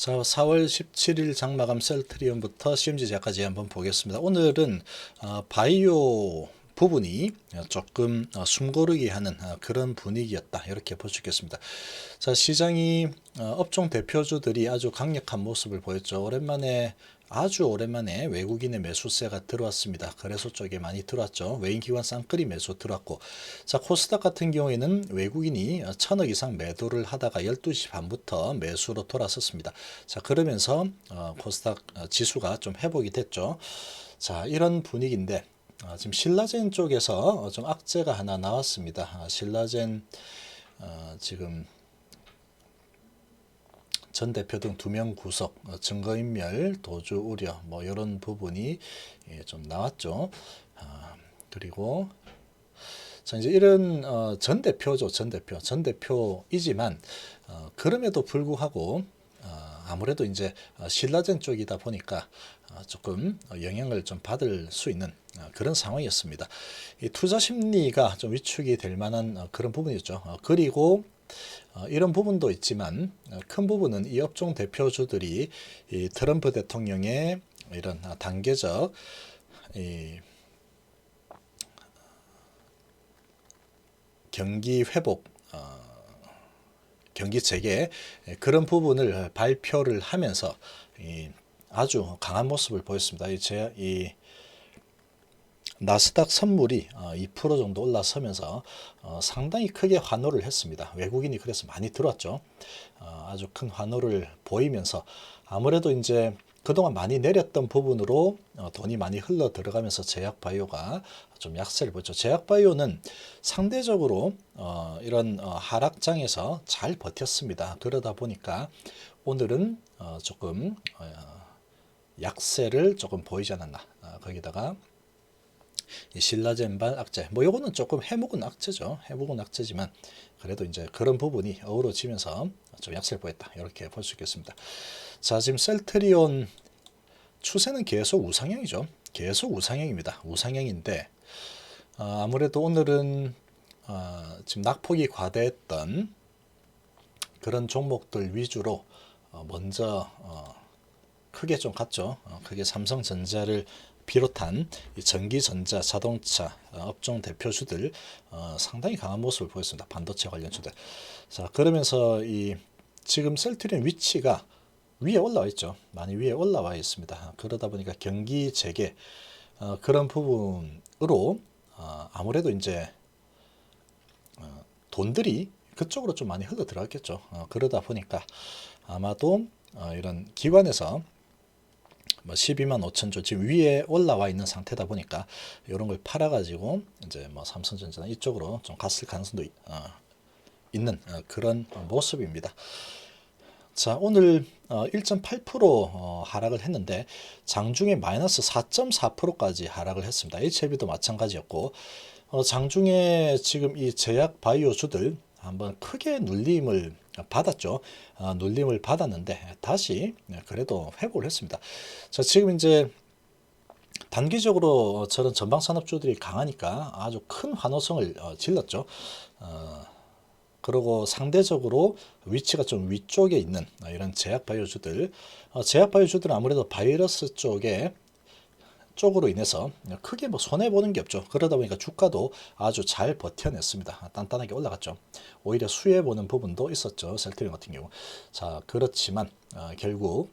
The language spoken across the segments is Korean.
자, 4월 17일 장마감 셀트리온부터 CMG제약까지 한번 보겠습니다. 오늘은 바이오 부분이 조금 숨고르기 하는 그런 분위기였다, 이렇게 볼 수 있겠습니다. 자, 시장이 업종 대표주들이 아주 강력한 모습을 보였죠. 아주 오랜만에 외국인의 매수세가 들어왔습니다. 거래소 쪽에 많이 들어왔죠. 외인기관 쌍끌이 매수 들어왔고, 자, 코스닥 같은 경우에는 외국인이 1000억 이상 매도를 하다가 12시 반부터 매수로 돌아섰습니다. 자, 그러면서 코스닥 지수가 좀 회복이 됐죠. 자, 이런 분위기인데 지금 신라젠 쪽에서 좀 악재가 하나 나왔습니다. 신라젠 지금 전 대표 등 2명 구속, 증거인멸, 도주 우려, 뭐 이런 부분이 좀 나왔죠. 그리고 자, 이제 이런 전 대표죠, 전 대표이지만 그럼에도 불구하고 아무래도 이제 신라젠 쪽이다 보니까 조금 영향을 좀 받을 수 있는 그런 상황이었습니다. 이 투자 심리가 좀 위축이 될 만한 그런 부분이었죠. 그리고 이런 부분도 있지만 큰 부분은 이 업종 대표주들이 이 트럼프 대통령의 이런 단계적 경기 회복, 경기 재개, 그런 부분을 발표를 하면서 아주 강한 모습을 보였습니다. 이 나스닥 선물이 2% 정도 올라서면서 상당히 크게 환호를 했습니다. 외국인이 그래서 많이 들어왔죠. 아주 큰 환호를 보이면서 아무래도 이제 그동안 많이 내렸던 부분으로 돈이 많이 흘러 들어가면서 제약바이오가 좀 약세를 보였죠. 제약바이오는 상대적으로 이런 하락장에서 잘 버텼습니다. 그러다 보니까 오늘은 조금 약세를 조금 보이지 않았나. 거기다가 신라젠발 악재, 뭐 요거는 조금 해묵은 악재죠. 해묵은 악재지만 그래도 이제 그런 부분이 어우러지면서 좀 약세를 보였다, 이렇게 볼 수 있겠습니다. 자, 지금 셀트리온 추세는 계속 우상향이죠. 계속 우상향입니다. 우상향인데 아무래도 오늘은 지금 낙폭이 과대했던 그런 종목들 위주로 먼저 크게 좀 갔죠. 크게 삼성전자를 비롯한 이 전기전자, 자동차 업종 대표주들 상당히 강한 모습을 보였습니다. 반도체 관련주들. 자, 그러면서 이 지금 셀트리온 위치가 위에 올라와 있죠. 많이 위에 올라와 있습니다. 그러다 보니까 경기 재개 그런 부분으로 아무래도 이제 돈들이 그쪽으로 좀 많이 흘러 들어갔겠죠. 그러다 보니까 아마도 이런 기관에서 뭐 12만 5천 조 지금 위에 올라와 있는 상태다 보니까 이런 걸 팔아가지고 이제 뭐 삼성전자 이쪽으로 좀 갔을 가능성도 있는 그런 모습입니다. 자, 오늘 1.8% 하락을 했는데 장중에 마이너스 4.4%까지 하락을 했습니다. HLB도 마찬가지였고 장중에 지금 이 제약 바이오주들 한번 크게 눌림을 받았죠. 눌림을 받았는데 다시 그래도 회복을 했습니다. 자, 지금 이제 단기적으로 저런 전방산업주들이 강하니까 아주 큰 환호성을 질렀죠. 그리고 상대적으로 위치가 좀 위쪽에 있는 이런 제약바이오주들, 제약바이오주들은 아무래도 바이러스 쪽으로 인해서 크게 뭐 손해보는 게 없죠. 그러다 보니까 주가도 아주 잘 버텨냈습니다. 단단하게 올라갔죠. 오히려 수혜보는 부분도 있었죠. 셀트리온 같은 경우. 자, 그렇지만 결국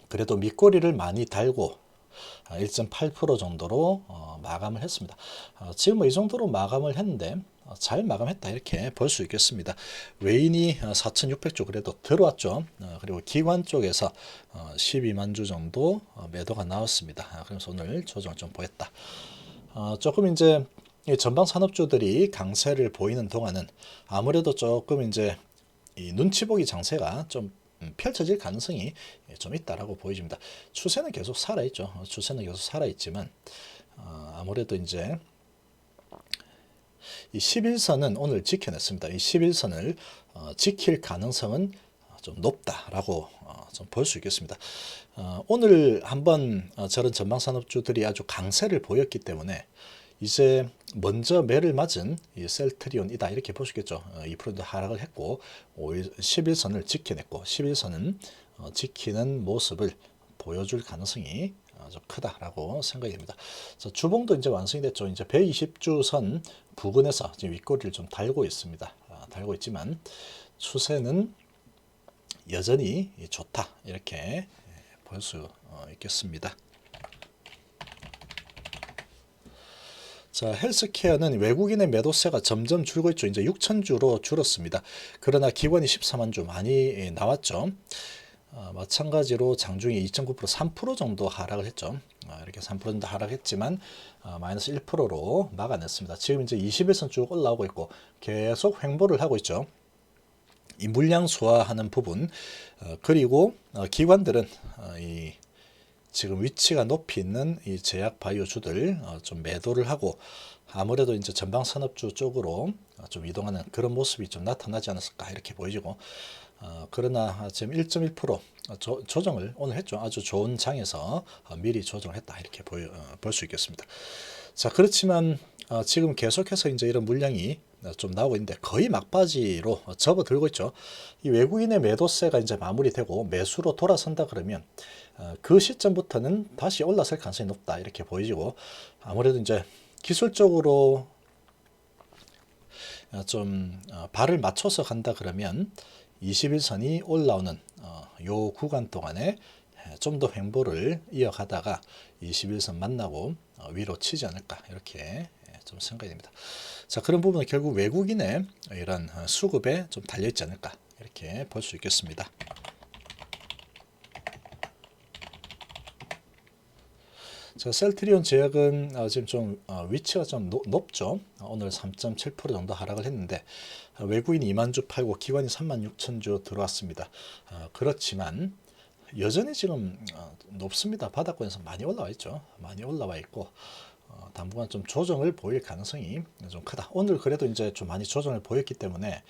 그래도 밑꼬리를 많이 달고 1.8% 정도로 마감을 했습니다. 지금 뭐 이 정도로 마감을 했는데 잘 마감했다, 이렇게 볼 수 있겠습니다. 외인이 4,600조 그래도 들어왔죠. 그리고 기관 쪽에서 12만 주 정도 매도가 나왔습니다. 그래서 오늘 조정을 좀 보였다. 조금 이제 전방 산업주들이 강세를 보이는 동안은 아무래도 조금 이제 이 눈치 보기 장세가 좀 펼쳐질 가능성이 좀 있다라고 보여집니다. 추세는 계속 살아있죠. 추세는 계속 살아있지만 아무래도 이제 이 11선은 오늘 지켜냈습니다. 이 11선을 지킬 가능성은 좀 높다라고 좀 볼 수 있겠습니다. 오늘 한번 저런 전방산업주들이 아주 강세를 보였기 때문에 이제 먼저 매를 맞은 이 셀트리온이다 이렇게 볼 수 있겠죠. 2% 하락을 했고 11선을 지켜냈고 11선은 지키는 모습을 보여줄 가능성이 좀 크다라고 생각이 됩니다. 주봉도 이제 완성이 됐죠. 이제 120주선 부근에서 지금 윗꼬리를 좀 달고 있습니다. 달고 있지만 추세는 여전히 좋다 이렇게 볼 수 있겠습니다. 자, 헬스케어는 외국인의 매도세가 점점 줄고 있죠. 이제 6,000주로 줄었습니다. 그러나 기관이 14만 주 많이 나왔죠. 마찬가지로 장중에 2.9% 3% 정도 하락을 했죠. 이렇게 3% 정도 하락했지만 마이너스 1%로 막아냈습니다. 지금 이제 21선 쭉 올라오고 있고 계속 횡보를 하고 있죠. 이 물량 소화하는 부분 그리고 기관들은 이 지금 위치가 높이 있는 이 제약 바이오주들 좀 매도를 하고 아무래도 이제 전방 산업주 쪽으로 좀 이동하는 그런 모습이 좀 나타나지 않았을까 이렇게 보이고 그러나 지금 1.1% 조정을 오늘 했죠. 아주 좋은 장에서 미리 조정을 했다 이렇게 볼 수 있겠습니다. 자, 그렇지만 지금 계속해서 이제 이런 물량이 좀 나오고 있는데 거의 막바지로 접어들고 있죠. 이 외국인의 매도세가 이제 마무리되고 매수로 돌아선다 그러면 그 시점부터는 다시 올라설 가능성이 높다 이렇게 보이고 아무래도 이제 기술적으로 좀 발을 맞춰서 간다 그러면 21선이 올라오는 요 구간 동안에 좀 더 횡보를 이어가다가 21선 만나고 위로 치지 않을까 이렇게 좀 생각이 됩니다. 자, 그런 부분은 결국 외국인의 이런 수급에 좀 달려있지 않을까 이렇게 볼 수 있겠습니다. 자, 셀트리온 제약은 지금 좀 위치가 좀 높죠. 오늘 3.7% 정도 하락을 했는데 외국인 2만 주 팔고 기관이 3만 6천 주 들어왔습니다. 그렇지만 여전히 지금 높습니다. 바닥권에서 많이 올라와 있죠. 많이 올라와 있고 당분간 좀 조정을 보일 가능성이 좀 크다. 오늘 그래도 이제 좀 많이 조정을 보였기 때문에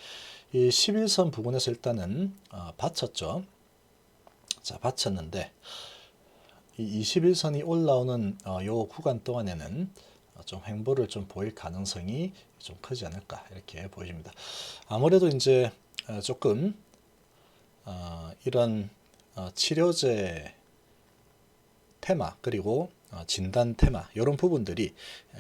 이 11선 부근에서 일단은 받쳤죠. 자, 받쳤는데 이 21선이 올라오는 요 구간 동안에는 좀 횡보를 좀 보일 가능성이 좀 크지 않을까 이렇게 보입니다. 아무래도 이제 조금 이런 치료제 테마 그리고 진단 테마 이런 부분들이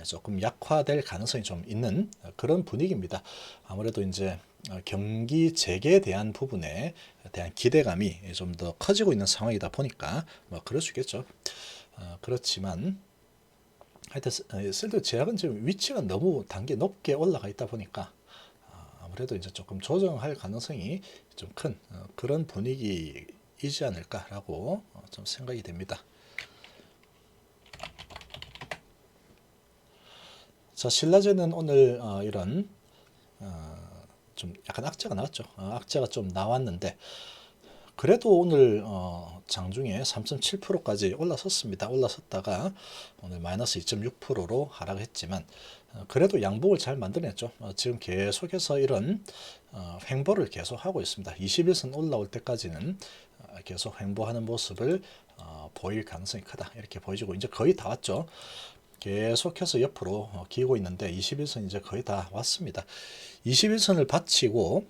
조금 약화될 가능성이 좀 있는 그런 분위기입니다. 아무래도 이제 경기 재개에 대한 부분에 대한 기대감이 좀 더 커지고 있는 상황이다 보니까 뭐 그럴 수 있겠죠. 그렇지만 하여튼 셀트 제약은 지금 위치가 너무 단계 높게 올라가 있다 보니까 아무래도 이제 조금 조정할 가능성이 좀 큰 그런 분위기이지 않을까라고 좀 생각이 됩니다. 자, 신라제는 오늘 이런 좀 약간 악재가 나왔죠. 악재가 좀 나왔는데 그래도 오늘 장중에 3.7%까지 올라섰습니다. 올라섰다가 오늘 마이너스 2.6%로 하락했지만 그래도 양봉을 잘 만들어냈죠. 지금 계속해서 이런 횡보를 계속 하고 있습니다. 21선 올라올 때까지는 계속 횡보하는 모습을 보일 가능성이 크다 이렇게 보여지고 이제 거의 다 왔죠. 계속해서 옆으로 기고 있는데 21선 이제 거의 다 왔습니다. 21선을 받치고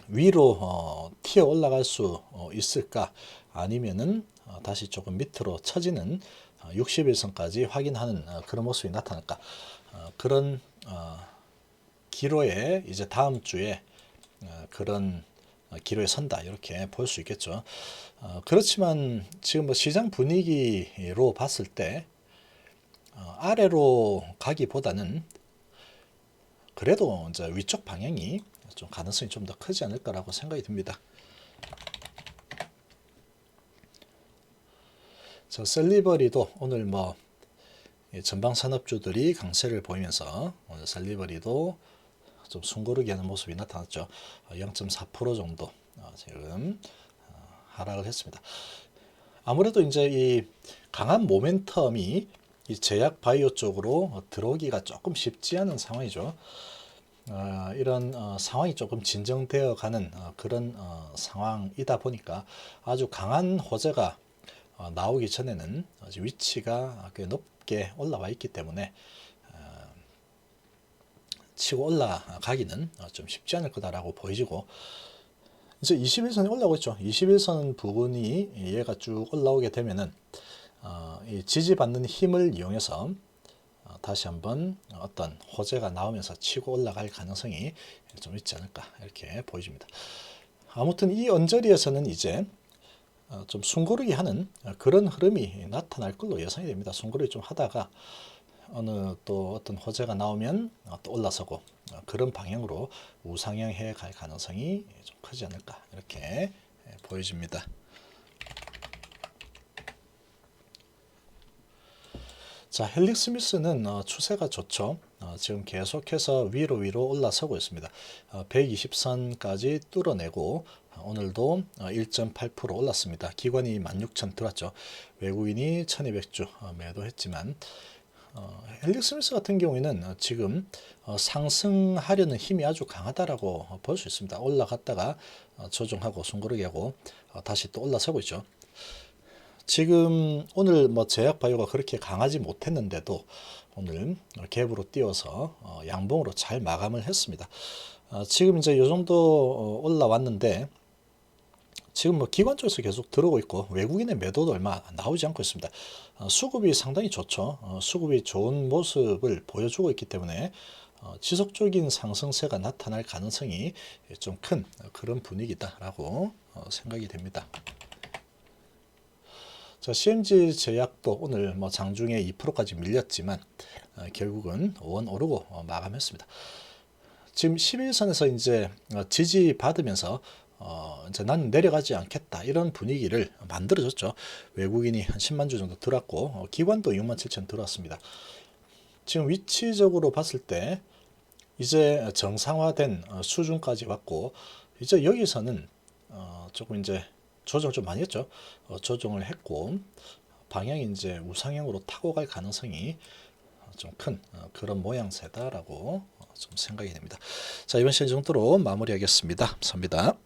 위로 튀어 올라갈 수 있을까 아니면은 다시 조금 밑으로 처지는 61선까지 확인하는 그런 모습이 나타날까 그런 기로에 이제 다음 주에 그런 기로에 선다 이렇게 볼 수 있겠죠. 그렇지만 지금 뭐 시장 분위기로 봤을 때 아래로 가기보다는 그래도 이제 위쪽 방향이 좀 가능성이 좀 더 크지 않을까라고 생각이 듭니다. 자, 셀리버리도 오늘 뭐 전방 산업주들이 강세를 보이면서 오늘 셀리버리도 좀 숨고르기 하는 모습이 나타났죠. 0.4% 정도 지금 하락을 했습니다. 아무래도 이제 이 강한 모멘텀이 이 제약 바이오 쪽으로 들어오기가 조금 쉽지 않은 상황이죠. 이런 상황이 조금 진정되어 가는 그런 상황이다 보니까 아주 강한 호재가 나오기 전에는 아주 위치가 꽤 높게 올라와 있기 때문에 치고 올라가기는 좀 쉽지 않을 거다라고 보여지고, 이제 21선이 올라오고 있죠. 21선 부분이 얘가 쭉 올라오게 되면은 이 지지받는 힘을 이용해서 다시 한번 어떤 호재가 나오면서 치고 올라갈 가능성이 좀 있지 않을까 이렇게 보여집니다. 아무튼 이 언저리에서는 이제 좀 숨고르기 하는 그런 흐름이 나타날 걸로 예상이 됩니다. 숨고르기 좀 하다가 어느 또 어떤 호재가 나오면 또 올라서고 그런 방향으로 우상향해 갈 가능성이 좀 크지 않을까 이렇게 보여집니다. 자, 헬릭 스미스는 추세가 좋죠. 지금 계속해서 위로 올라서고 있습니다. 120선까지 뚫어내고 오늘도 1.8% 올랐습니다. 기관이 16,000 들어왔죠. 외국인이 1200주 매도했지만 헬릭 스미스 같은 경우에는 지금 상승하려는 힘이 아주 강하다라고 볼 수 있습니다. 올라갔다가 조정하고 숨고르기 하고 다시 또 올라서고 있죠. 지금 오늘 뭐 제약바이오가 그렇게 강하지 못했는데도 오늘 갭으로 띄워서 양봉으로 잘 마감을 했습니다. 지금 이제 이 정도 올라왔는데 지금 뭐 기관 쪽에서 계속 들어오고 있고 외국인의 매도도 얼마 나오지 않고 있습니다. 수급이 상당히 좋죠. 수급이 좋은 모습을 보여주고 있기 때문에 지속적인 상승세가 나타날 가능성이 좀 큰 그런 분위기다라고 생각이 됩니다. 자, CMG 제약도 오늘 뭐 장중에 2%까지 밀렸지만 결국은 원 오르고 마감했습니다. 지금 11선에서 이제 지지 받으면서 이제 나는 내려가지 않겠다 이런 분위기를 만들어줬죠. 외국인이 한 10만 주 정도 들어왔고 기관도 6만 7천 들어왔습니다. 지금 위치적으로 봤을 때 이제 정상화된 수준까지 왔고 이제 여기서는 조금 이제 조정을 좀 많이 했죠. 조정을 했고 방향이 이제 우상향으로 타고 갈 가능성이 좀 큰 그런 모양새다라고 좀 생각이 됩니다. 자, 이번 시간 정도로 마무리하겠습니다. 감사합니다.